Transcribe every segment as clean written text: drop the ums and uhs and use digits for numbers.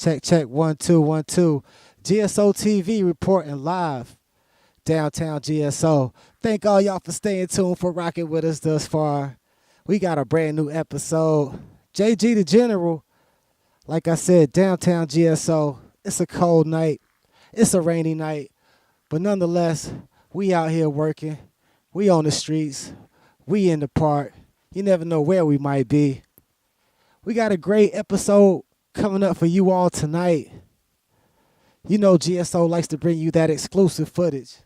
Check, check, 1 2 1 2. GsoTv reporting live downtown GSO. Thank all y'all for staying tuned, for rocking with us thus far. We got a brand new episode. JG the General, like I said, downtown GSO. It's a cold night. It's a rainy night. But nonetheless, we out here working. We on the streets. We in the park. You never know where we might be. We got a great episode coming up for you all tonight. You know GSO likes to bring you that exclusive footage.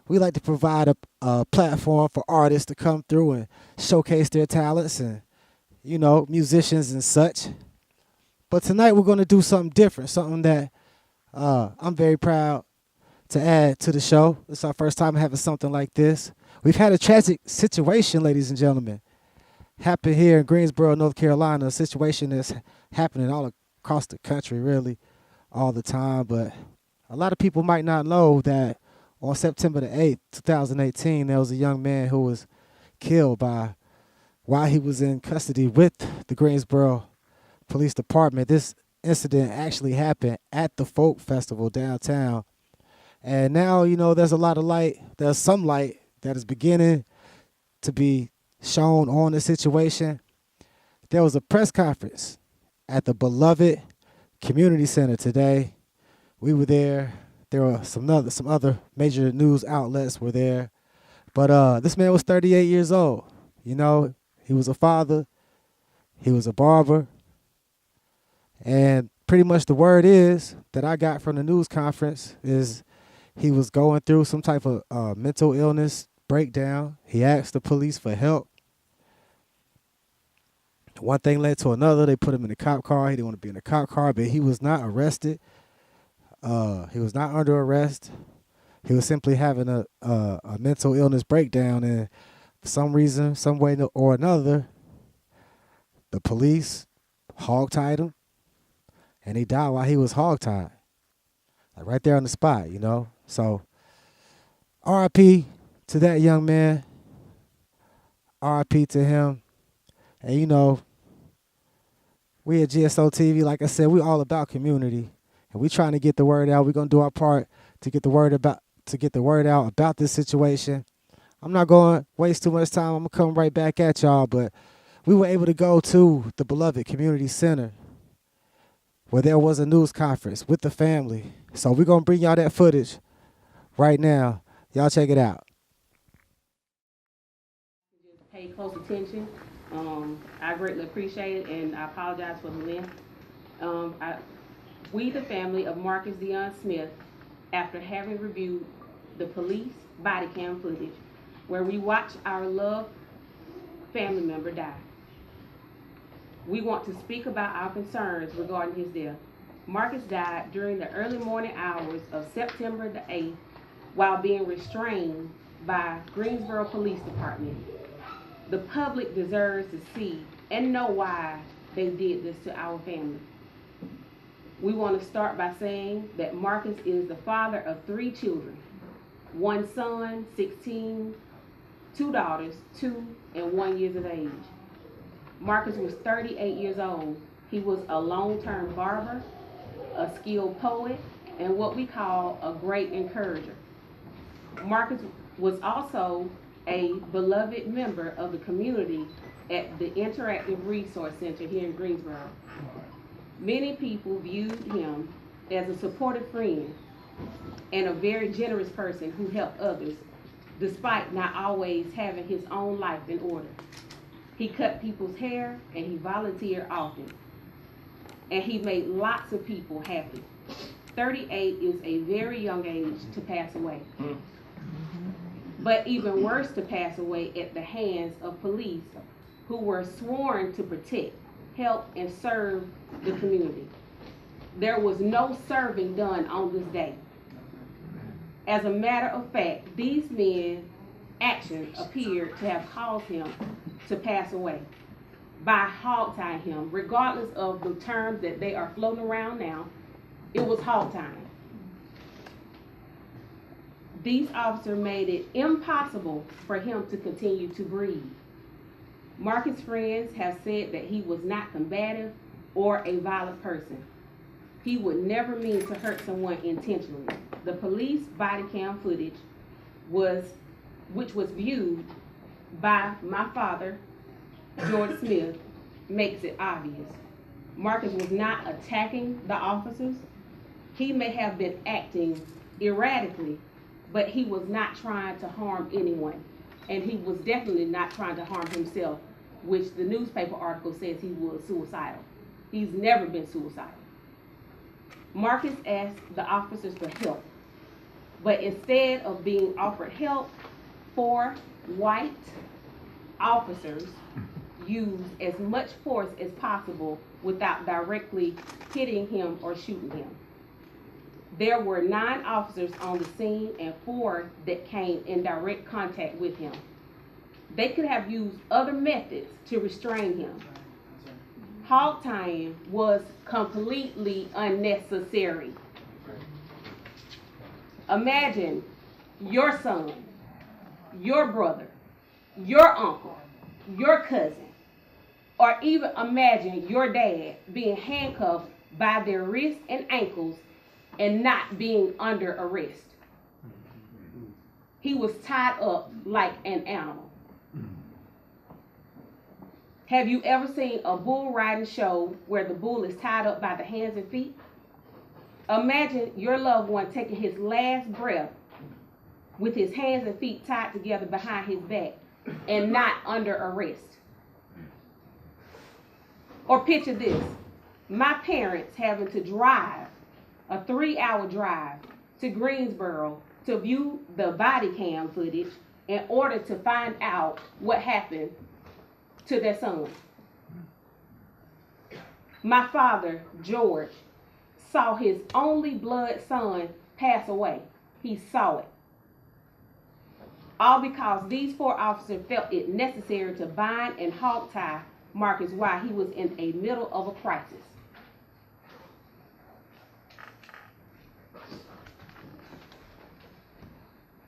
We like to provide a platform for artists to come through and showcase their talents and, you know, musicians and such. But tonight we're going to do something different, something that I'm very proud to add to the show. It's our first time having something like this. We've had a tragic situation, ladies and gentlemen, happen here in Greensboro, North Carolina, a situation that's happening all across the country, really, all the time. But a lot of people might not know that on September the 8th, 2018, there was a young man who was killed while he was in custody with the Greensboro Police Department. This incident actually happened at the Folk Festival downtown. And now, you know, there's a lot of light. There's some light that is beginning to be shown on the situation. There was a press conference at the beloved community center today. We were there. There were some other major news outlets were there. But this man was 38 years old. You know, he was a father. He was a barber. And pretty much the word is that I got from the news conference is he was going through some type of mental illness breakdown. He asked the police for help. One thing led to another. They put him in a cop car. He didn't want to be in a cop car, but he was not arrested. He was not under arrest. He was simply having a mental illness breakdown, and for some reason, some way or another, the police hogtied him, and he died while he was hogtied, like right there on the spot, you know. So, R.I.P. to that young man. R.I.P. to him. And you know, we at GsoTv, like I said, we're all about community, and we trying to get the word out. We're gonna do our part to get the word out about this situation. I'm not going to waste too much time. I'm gonna come right back at y'all, but we were able to go to the beloved community center where there was a news conference with the family. So we're gonna bring y'all that footage right now. Y'all check it out. Just pay close attention. I greatly appreciate it, and I apologize for the length. We, the family of Marcus Deon Smith, after having reviewed the police body cam footage where we watched our loved family member die, we want to speak about our concerns regarding his death. Marcus died during the early morning hours of September the 8th while being restrained by Greensboro Police Department. The public deserves to see and know why they did this to our family. We want to start by saying that Marcus is the father of 3 children, 1 son, 16, 2 daughters, 2 and 1 years of age. Marcus was 38 years old. He was a long-term barber, a skilled poet, and what we call a great encourager. Marcus was also a beloved member of the community at the Interactive Resource Center here in Greensboro. Many people viewed him as a supportive friend and a very generous person who helped others, despite not always having his own life in order. He cut people's hair and he volunteered often. And he made lots of people happy. 38 is a very young age to pass away. But even worse, to pass away at the hands of police who were sworn to protect, help, and serve the community. There was no serving done on this day. As a matter of fact, these men's actions appeared to have caused him to pass away by hogtying him. Regardless of the terms that they are floating around now, it was hogtying. These officers made it impossible for him to continue to breathe. Marcus' friends have said that he was not combative or a violent person. He would never mean to hurt someone intentionally. The police body cam footage which was viewed by my father, George Smith, makes it obvious. Marcus was not attacking the officers. He may have been acting erratically, but he was not trying to harm anyone. And he was definitely not trying to harm himself, which the newspaper article says he was suicidal. He's never been suicidal. Marcus asked the officers for help, but instead of being offered help, 4 white officers used as much force as possible without directly hitting him or shooting him. There were 9 officers on the scene and 4 that came in direct contact with him. They could have used other methods to restrain him. Hog tying was completely unnecessary. Imagine your son, your brother, your uncle, your cousin, or even imagine your dad being handcuffed by their wrists and ankles and not being under arrest. He was tied up like an animal. Have you ever seen a bull riding show where the bull is tied up by the hands and feet? Imagine your loved one taking his last breath with his hands and feet tied together behind his back and not under arrest. Or picture this, my parents having to drive a 3-hour drive to Greensboro to view the body cam footage in order to find out what happened to their son. My father, George, saw his only blood son pass away. He saw it. All because these 4 officers felt it necessary to bind and hog tie Marcus while he was in the middle of a crisis.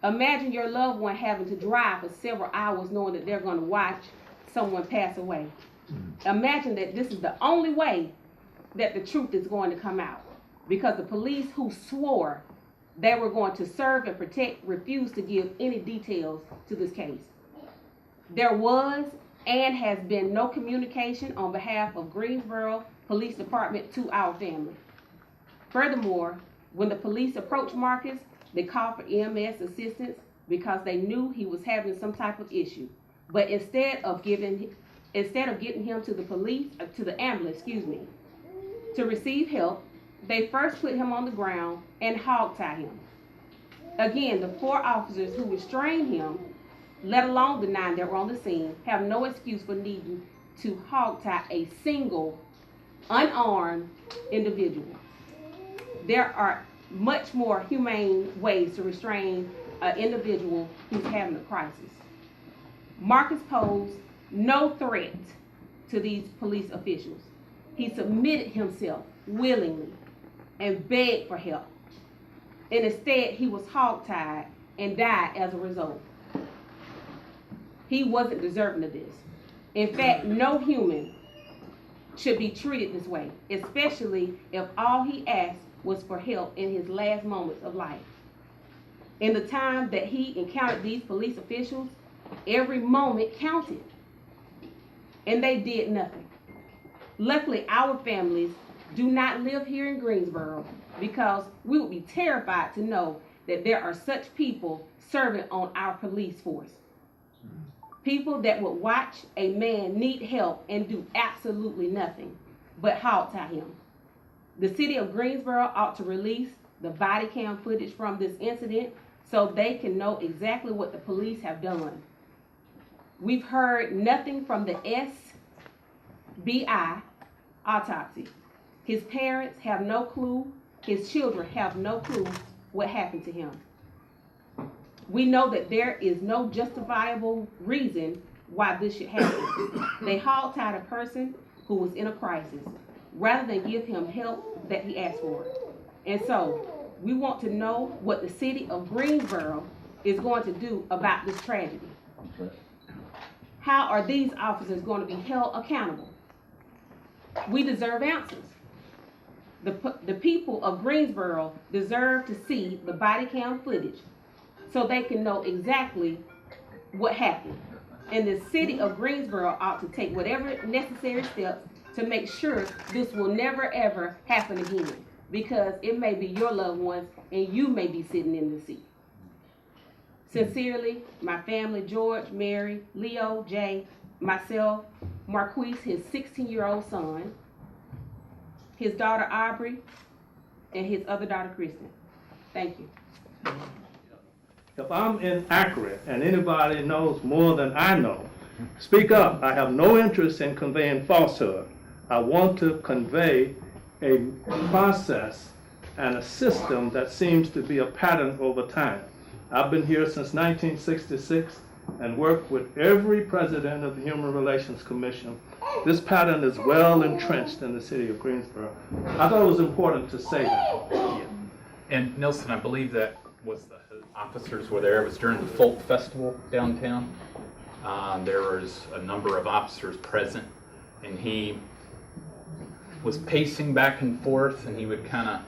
Imagine your loved one having to drive for several hours knowing that they're going to watch someone pass away. Imagine that this is the only way that the truth is going to come out, because the police who swore they were going to serve and protect refused to give any details to this case. There was and has been no communication on behalf of Greensboro Police Department to our family. Furthermore, when the police approached Marcus, they called for EMS assistance because they knew he was having some type of issue. But instead of getting him to the ambulance, to receive help, they first put him on the ground and hog-tied him. Again, the 4 officers who restrained him, let alone the 9 that were on the scene, have no excuse for needing to hog-tie a single unarmed individual. There are much more humane ways to restrain an individual who's having a crisis. Marcus posed no threat to these police officials. He submitted himself willingly and begged for help. And instead, he was hog-tied and died as a result. He wasn't deserving of this. In fact, no human should be treated this way, especially if all he asked was for help in his last moments of life. In the time that he encountered these police officials, every moment counted, and they did nothing. Luckily, our families do not live here in Greensboro, because we would be terrified to know that there are such people serving on our police force. People that would watch a man need help and do absolutely nothing but hog-tie him. The city of Greensboro ought to release the body cam footage from this incident so they can know exactly what the police have done. We've heard nothing from the SBI autopsy. His parents have no clue. His children have no clue what happened to him. We know that there is no justifiable reason why this should happen. They hog-tied a person who was in a crisis rather than give him help that he asked for. And so we want to know what the city of Greensboro is going to do about this tragedy. How are these officers going to be held accountable? We deserve answers. The people of Greensboro deserve to see the body cam footage so they can know exactly what happened. And the city of Greensboro ought to take whatever necessary steps to make sure this will never ever happen again, because it may be your loved ones and you may be sitting in the seat. Sincerely, my family, George, Mary, Leo, Jay, myself, Marquise, his 16-year-old son, his daughter Aubrey, and his other daughter Kristen. Thank you. If I'm inaccurate and anybody knows more than I know, speak up. I have no interest in conveying falsehood. I want to convey a process and a system that seems to be a pattern over time. I've been here since 1966 and worked with every president of the Human Relations Commission. This pattern is well entrenched in the city of Greensboro. I thought it was important to say that. Yeah. And Nelson, I believe that was the officers were there. It was during the Folk Festival downtown. There was a number of officers present, and he was pacing back and forth, and he would kind of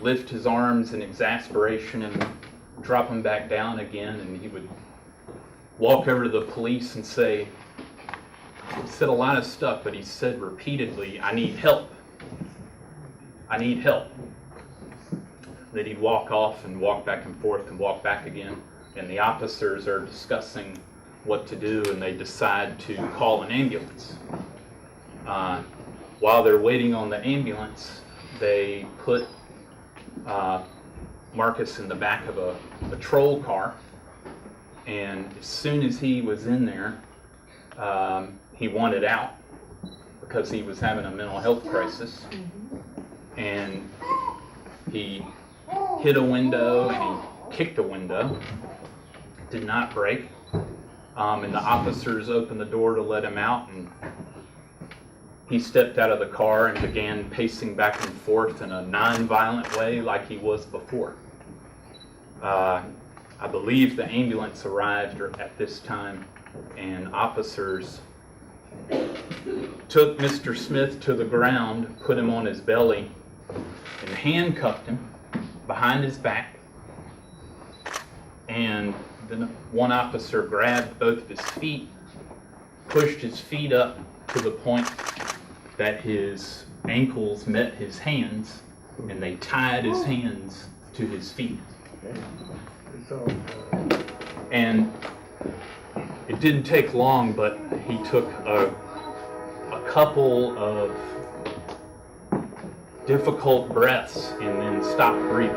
lift his arms in exasperation and drop them back down again, and he would walk over to the police and say, he said a lot of stuff, but he said repeatedly, "I need help. I need help." Then he'd walk off and walk back and forth and walk back again, and the officers are discussing what to do, and they decide to call an ambulance. While they're waiting on the ambulance, they put Marcus in the back of a patrol car, and as soon as he was in there, he wanted out because he was having a mental health crisis, and he hit a window and he kicked a window. It did not break, and the officers opened the door to let him out, and he stepped out of the car and began pacing back and forth in a non-violent way like he was before. I believe the ambulance arrived at this time, and officers took Mr. Smith to the ground, put him on his belly, and handcuffed him behind his back. And then one officer grabbed both of his feet, pushed his feet up to the point that his ankles met his hands, and they tied his hands to his feet. And it didn't take long, but he took a couple of difficult breaths and then stopped breathing.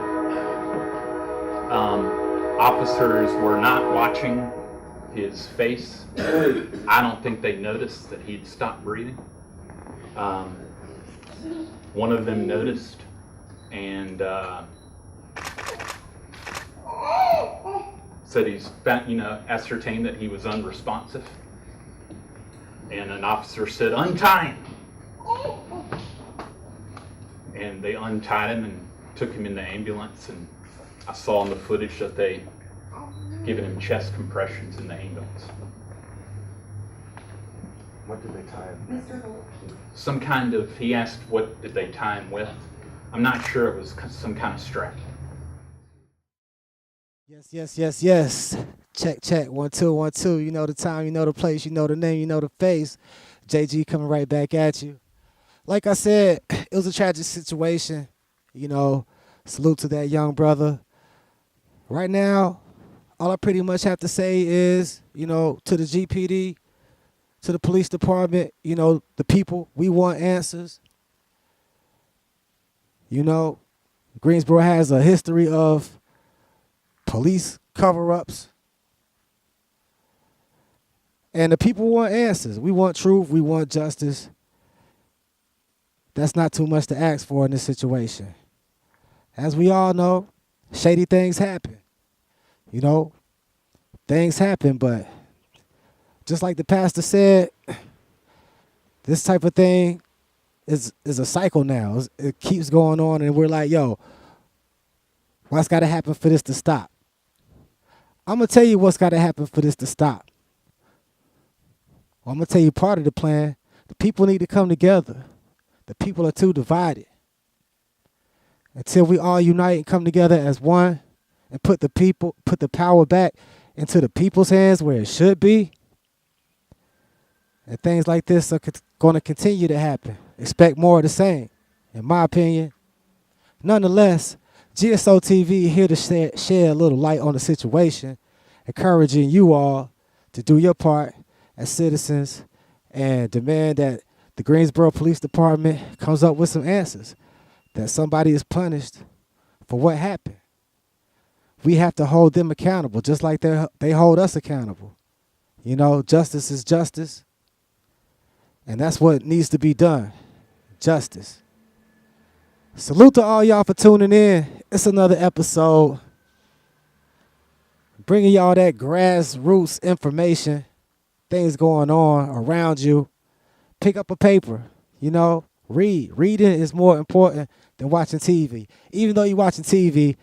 Officers were not watching his face. I don't think they noticed that he'd stopped breathing. One of them noticed and said he's ascertained that he was unresponsive. And an officer said, "Untie him." And they untied him and took him in the ambulance, and I saw in the footage that they given him chest compressions in the ambulance. What did they tie him? Some kind of, he asked what did they tie him with. I'm not sure, it was some kind of strap. Yes. Check. 1 2 1 2. You know the time, you know the place, you know the name, you know the face. JG coming right back at you. Like I said, it was a tragic situation. Salute to that young brother. Right now, all I pretty much have to say is, to the GPD, to the police department, the people, we want answers. Greensboro has a history of police cover-ups. And the people want answers. We want truth. We want justice. That's not too much to ask for in this situation. As we all know, shady things happen. Things happen, but just like the pastor said, this type of thing is a cycle now. It keeps going on, and we're like, yo, what's got to happen for this to stop? I'm going to tell you what's got to happen for this to stop. Well, I'm going to tell you part of the plan. The people need to come together. The people are too divided. until we all unite and come together as one and put the power back into the people's hands where it should be. And things like this are going to continue to happen. Expect more of the same, in my opinion. Nonetheless, GsoTv here to shed a little light on the situation, encouraging you all to do your part as citizens and demand that the Greensboro Police Department comes up with some answers, that somebody is punished for what happened. We have to hold them accountable just like they hold us accountable. You know, justice is justice, and that's what needs to be done, justice. Salute to all y'all for tuning in. It's another episode bringing y'all that grassroots information, things going on around you. Pick up a paper, you know, read. Reading is more important than watching TV. Even though you're watching TV,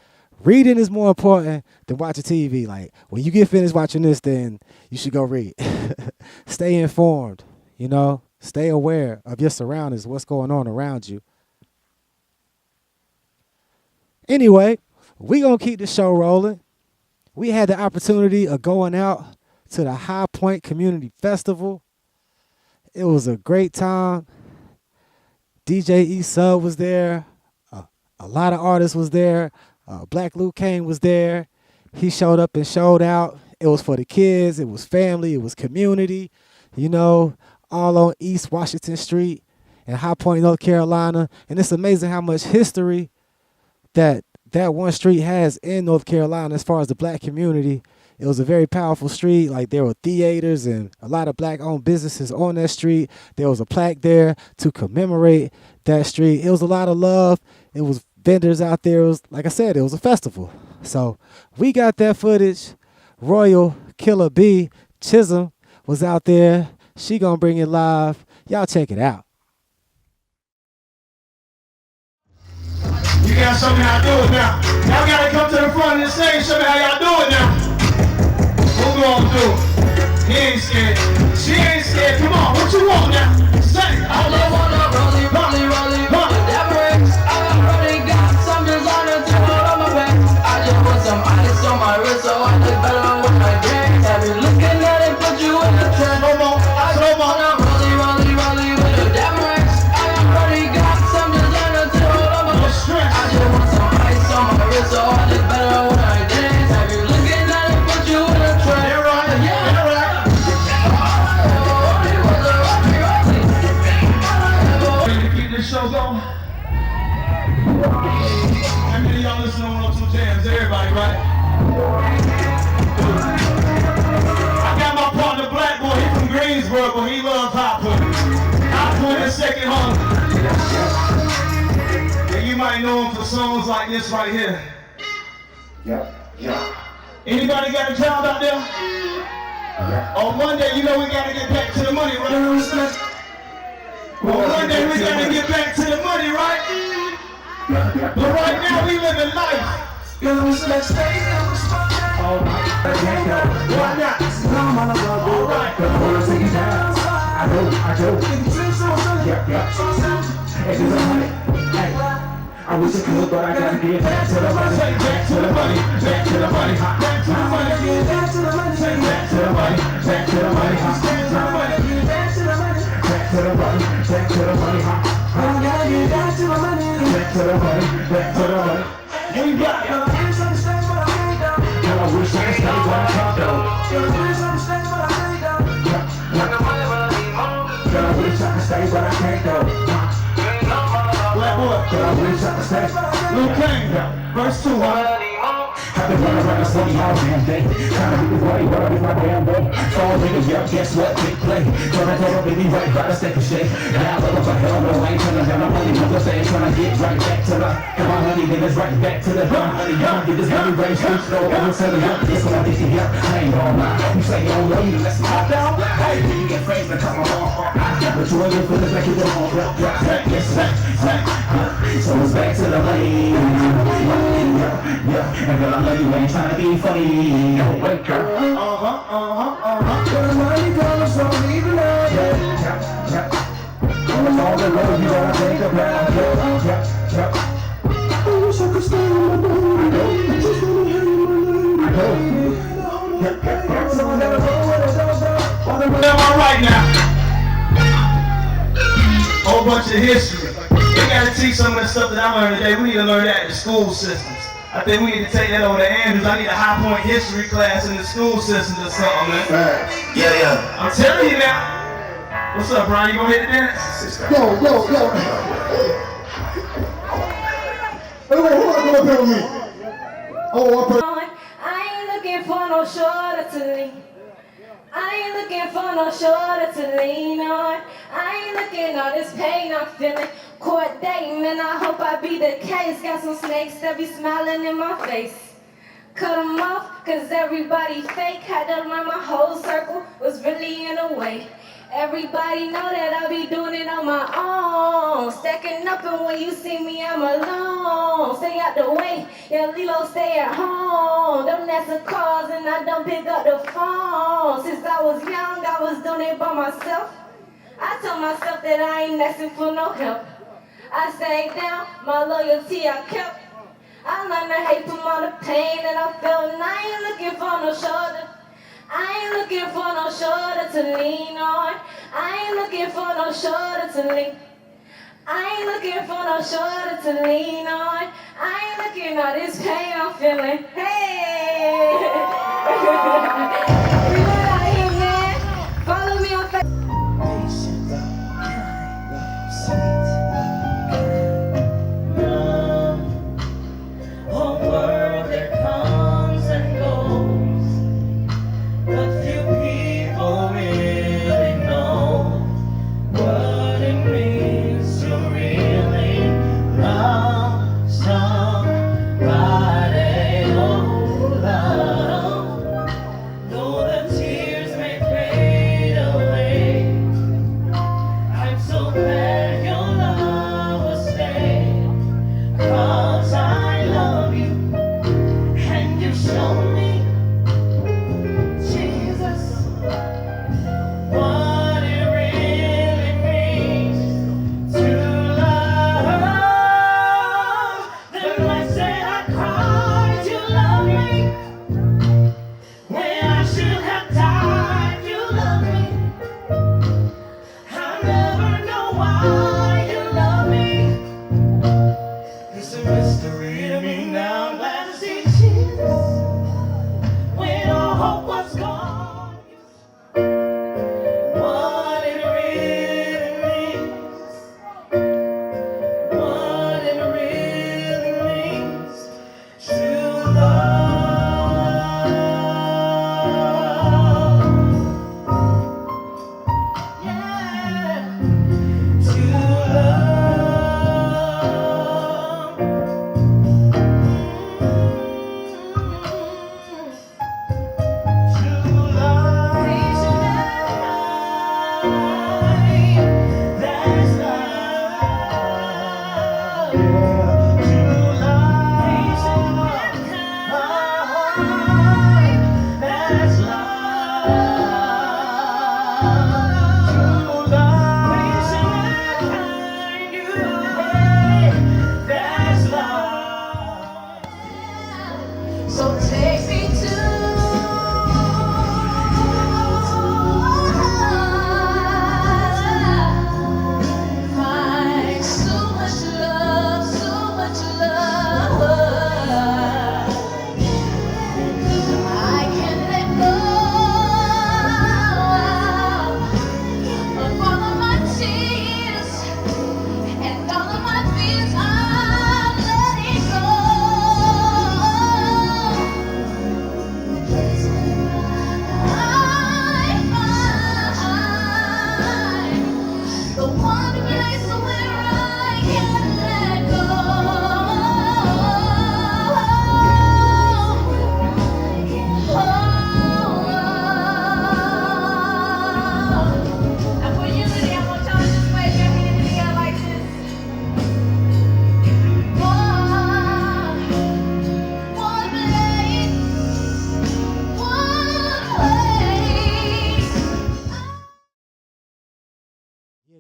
reading is more important than watching TV. Like, when you get finished watching this, then you should go read. Stay informed, you know. Stay aware of your surroundings, what's going on around you. Anyway, we going to keep the show rolling. We had the opportunity of going out to the Highpoint Community Festival. It was a great time. DJ E-Sub was there. A lot of artists was there. Black Luke Kane was there. He showed up and showed out. It was for the kids. It was family. It was community. You know, all on East Washington Street in High Point, North Carolina. And it's amazing how much history that one street has in North Carolina as far as the black community. It was a very powerful street. Like, there were theaters and a lot of black-owned businesses on that street. There was a plaque there to commemorate that street. It was a lot of love. It was vendors out there. It was, like I said, it was a festival. So we got that footage. Royal Killer B Chisholm was out there. She gonna bring it live. Y'all check it out. You gotta show me how to do it now. Y'all gotta come to the front of the stage, show me how y'all do it now. Who gonna do it? He ain't scared. She ain't scared. Come on, what you want now? Say, I just wanna rollie, that breaks. I already got some designer to put on my back. I just put some ice on my wrist so I look better when I dance. Have you looking at it, put you in the trend. Slow mo, rollie with a that breaks. I already got some designer to put on my back. I just want some ice on my wrist so I look better when I dance. Have you looking at it, put you in the trend. You're right. Ready to keep this show going? How many of y'all listen to 102 Jams? Everybody, right? I got my partner Black Boy, he from Greensboro, but he loves Highpoint. Highpoint is second home. And you might know him for songs like this right here. Yeah. Anybody got a child out there? On Monday, you know we gotta get back to the money, right? On Monday, we gotta get back to the money, right? But right now, we living life. Why not? All right. I wish I could, but I gotta get back to the money. Back to the money. Back to the money. Back to the money. Back to the money. Back to the money. Back to the money. Back to the money. Back to the money. Back to the money. Back to the money. I gotta get back to the money. Back to the money. Back to the money. We got it. I wish I could stay, but I can't go. I wish I could stay, but I can't go. I wish I could stay, but I can't go. Black Boy, I wish I could stay. Luke Kane, verse 2, I've been running around the city all damn day. Trying to get this money, but I my damn way. Phone niggas, yeah, guess what? Big play. Trying to baby right by the second shake. Now I love her, hell no, I ain't turning down my money. I'm just saying, trying to get right back to the. Come on, honey, then it's right back to the gun. Honey, young, get this money right straight. Slow, over to the young. This one I think you got. I ain't gonna lie. You say you don't love me, let's hop down. Hey, you get praised and come on. But you ain't feeling like you don't want to yes, so it's back to the money. Yeah, and girl, I know you ain't trying to be funny. Wait, girl. The money comes from me below. Yeah. On the road, you gotta think about. Yeah. am I right now? Whole bunch of history. We gotta teach some of the stuff that I learned today. We need to learn that in the school systems. I think we need to take that over to Andrews. I need a Highpoint history class in the school systems or something, man. Yeah. I'm telling you now. What's up, Brian? You gonna hit the dance? Yo. Hey, wait, who wanna come up here with me? Oh, one person. I ain't looking for no shoulder to lean. I ain't looking for no shoulder to lean on. I ain't looking all this pain I'm feeling. Court date, man, I hope I be the case. Got some snakes that be smiling in my face. Cut them off, cause everybody fake. Had to learn my whole circle was really in a way. Everybody know that I be doing it on my own. Stacking up, and when you see me, I'm alone. Stay out the way, yeah, Lilo, stay at home. Don't answer calls, and I don't pick up the phone. Since I was young, I was doing it by myself. I told myself that I ain't asking for no help. I stayed down, my loyalty I kept. I learned to hate from all the pain that I felt, and I ain't looking for no shoulder. I ain't looking for no shoulder to lean on. I ain't looking for no shoulder to lean. I ain't looking for no shoulder to lean on. I ain't looking at this pain I'm feeling. Hey! Everyone out here, man. Follow me on Facebook.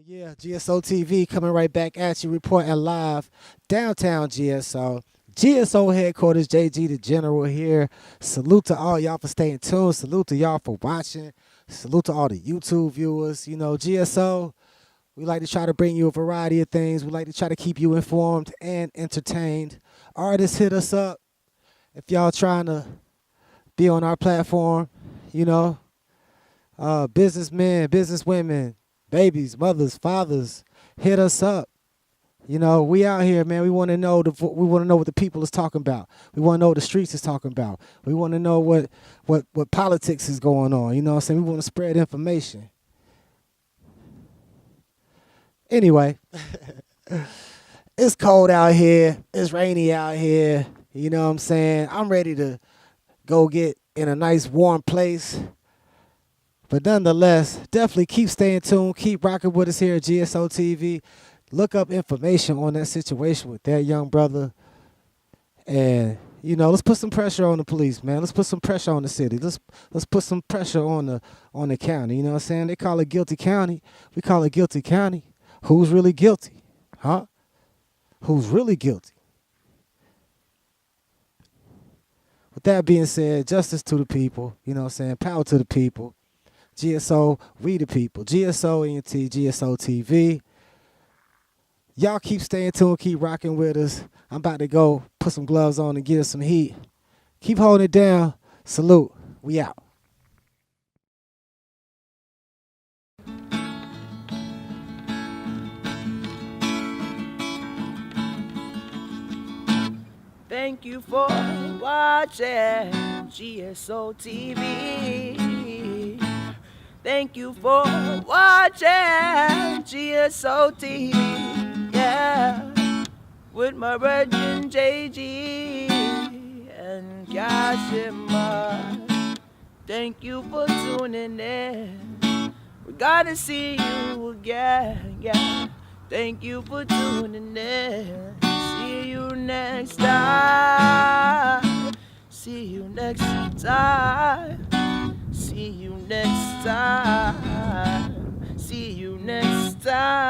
Yeah, GsoTv coming right back at you, reporting live downtown GSO. GSO headquarters, JG the General here. Salute to all y'all for staying tuned. Salute to y'all for watching. Salute to all the YouTube viewers. You know, GSO, we like to try to bring you a variety of things. We like to try to keep you informed and entertained. Artists, hit us up if y'all trying to be on our platform. You know, businessmen, businesswomen, babies, mothers, fathers, hit us up. You know, we out here, man. We want to know what the people is talking about. We want to know what the streets is talking about. We want to know what politics is going on. You know what I'm saying? We want to spread information. Anyway, it's cold out here. It's rainy out here. You know what I'm saying? I'm ready to go get in a nice warm place. But nonetheless, definitely keep staying tuned. Keep rocking with us here at GsoTv. Look up information on that situation with that young brother. And, you know, let's put some pressure on the police, man. Let's put some pressure on the city. Let's put some pressure on the county. You know what I'm saying? They call it guilty county. We call it guilty county. Who's really guilty? Huh? Who's really guilty? With that being said, justice to the people. You know what I'm saying? Power to the people. GSO, we the people. GSOENT, GsoTv. Y'all keep staying tuned, keep rocking with us. I'm about to go put some gloves on and get us some heat. Keep holding it down. Salute. We out. Thank you for watching GsoTv. Thank you for watching GsoTV. Yeah, with my virgin JG and Kashima. Thank you for tuning in. We gotta see you again. Yeah, thank you for tuning in. See you next time. See you next time. See you next time. See you next time.